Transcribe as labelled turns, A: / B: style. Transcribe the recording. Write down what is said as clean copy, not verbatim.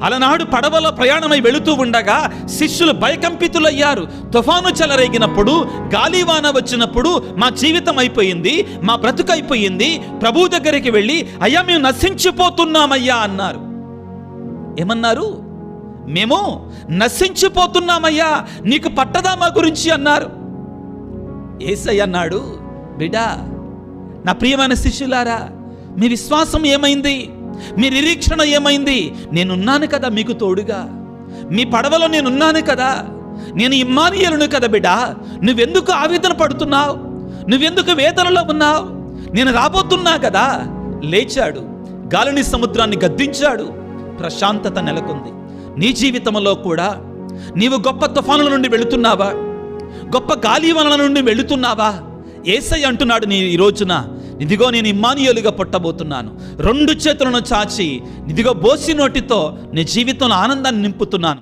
A: అలనాడు పడవలో ప్రయాణమై వెళుతూ ఉండగా శిష్యులు భయకంపితులయ్యారు. తుఫాను చెలరేగినప్పుడు, గాలివాన వచ్చినప్పుడు మా జీవితం అయిపోయింది, మా బ్రతుకు అయిపోయింది. ప్రభు దగ్గరికి వెళ్ళి అయ్యా మేము నశించిపోతున్నామయ్యా అన్నారు. ఏమన్నారు? మేము నశించిపోతున్నామయ్యా, నీకు పట్టదా మా గురించి అన్నారు. యేసయ్య అన్నాడు, బిడ్డా, నా ప్రియమైన శిష్యులారా, మీ విశ్వాసం ఏమైంది? మీ నిరీక్షణ ఏమైంది? నేనున్నాను కదా మీకు తోడుగా, మీ పడవలో నేనున్నాను కదా, నేను ఇమ్మానుయేలును కదా. బిడ్డా, నువ్వెందుకు ఆవేదన పడుతున్నావు? నువ్వెందుకు వేదనలో ఉన్నావు? నేను రాబోతున్నా కదా. లేచాడు, గాలిని సముద్రాన్ని గద్దించాడు, ప్రశాంతత నెలకొంది. నీ జీవితంలో కూడా నీవు గొప్ప తుఫానుల నుండి వెళుతున్నావా? గొప్ప గాలివానల నుండి వెళుతున్నావా? యేసయ్య అంటున్నాడు ఈ రోజున, ఇదిగో నేను ఇమ్మానుయేలుగా పుట్టబోతున్నాను. 2 చేతులను చాచి ఇదిగో బోసి నోటితో నీ జీవితంలో ఆనందాన్ని నింపుతున్నాను.